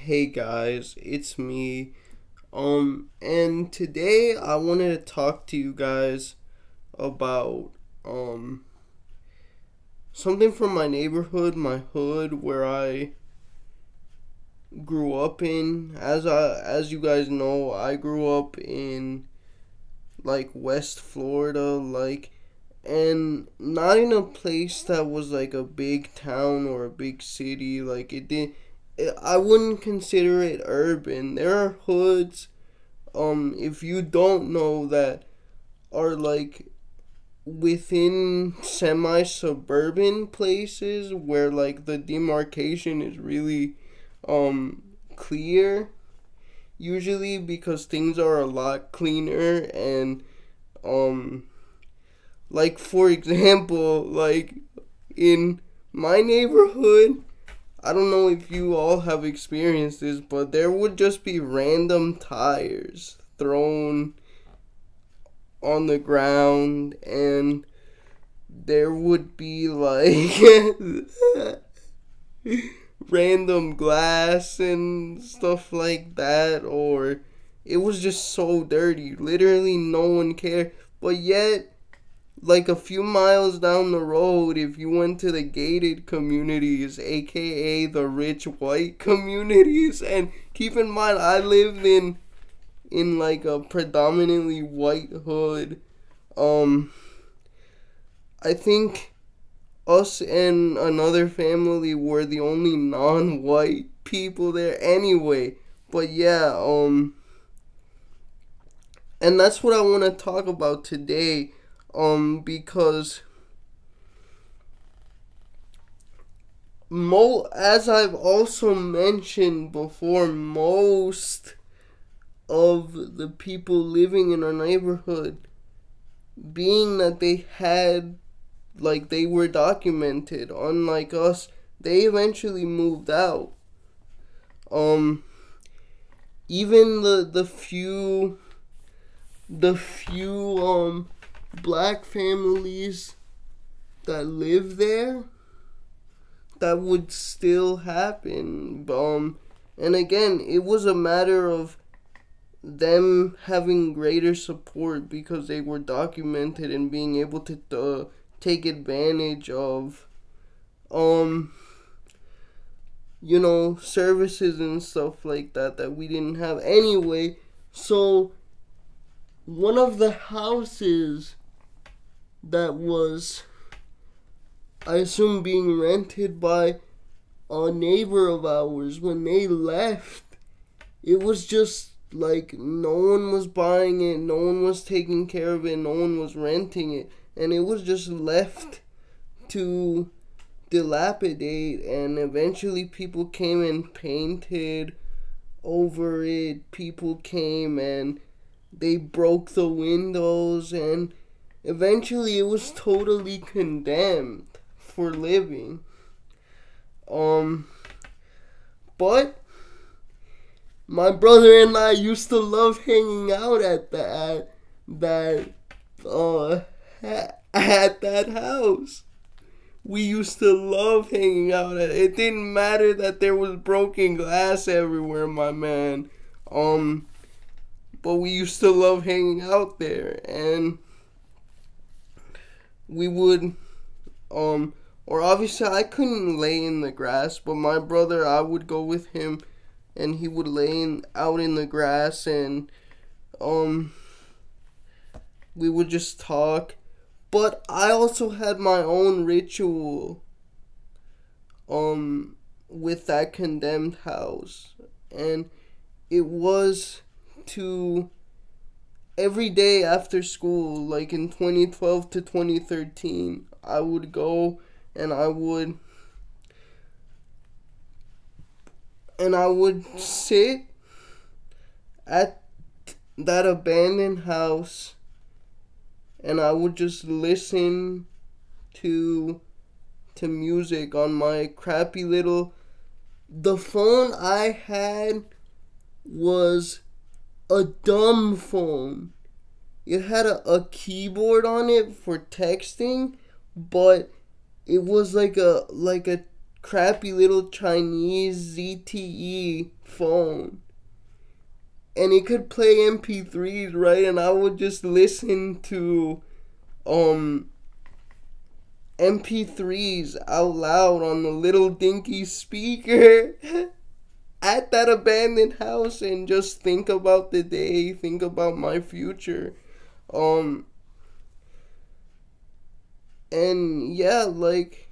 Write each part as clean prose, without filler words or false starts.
Hey guys, it's me. And today I wanted to talk to you guys about something from my neighborhood, my hood where I grew up in. As you guys know, I grew up in like West Florida, and not in a place that was like a big town or a big city. I wouldn't consider it urban. There are hoods, if you don't know, that are like within semi-suburban places where like the demarcation is really clear, usually because things are a lot cleaner. And like for example, like in my neighborhood, I don't know if you all have experienced this, but there would just be random tires thrown on the ground, and there would be like random glass and stuff like that, or it was just so dirty. Literally, no one cared. But yet, like a few miles down the road, if you went to the gated communities, aka the rich white communities, and keep in mind I lived in like a predominantly white hood. I think us and another family were the only non-white people there anyway. But yeah, and that's what I want to talk about today. Because as I've also mentioned before, most of the people living in our neighborhood, being that they were documented, unlike us, they eventually moved out. Even the few black families that live there, that would still happen. And again, it was a matter of them having greater support because they were documented and being able to take advantage of services and stuff like that we didn't have anyway. So one of the houses that was, I assume, being rented by a neighbor of ours, when they left, it was just like no one was buying it, no one was taking care of it, no one was renting it, and it was just left to dilapidate. And eventually people came and painted over it. People came and they broke the windows, and eventually it was totally condemned for living. But my brother and I used to love hanging out at that house. We used to love hanging out at it. It didn't matter that there was broken glass everywhere, my man. But we used to love hanging out there, and we would, or obviously I couldn't lay in the grass, but my brother, I would go with him, and he would lay out in the grass, and, we would just talk. But I also had my own ritual, with that condemned house, and it was to every day after school, like in 2012 to 2013, I would go and I would sit at that abandoned house, and I would just listen to music on my crappy little, the phone I had was a dumb phone. It had a keyboard on it for texting, but it was like a crappy little Chinese ZTE phone. And it could play MP3s, right? And I would just listen to MP3s out loud on the little dinky speaker at that abandoned house and just think about the day, think about my future. And yeah, like,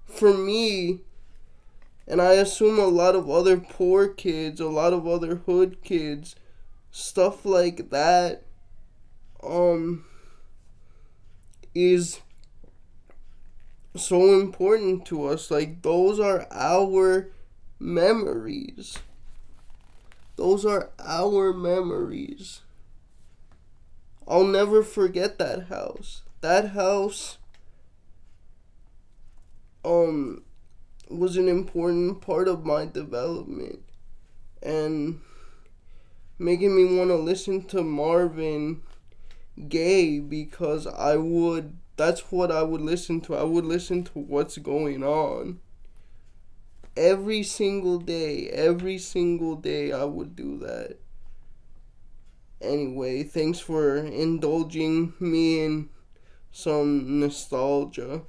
for me, and I assume a lot of other poor kids, a lot of other hood kids, stuff like that, is so important to us. Like, those are our memories. Those are our memories. I'll never forget that house. That house, was an important part of my development, and making me want to listen to Marvin Gaye, because that's what I would listen to. I would listen to What's Going On every single day I would do that. Anyway, thanks for indulging me in some nostalgia.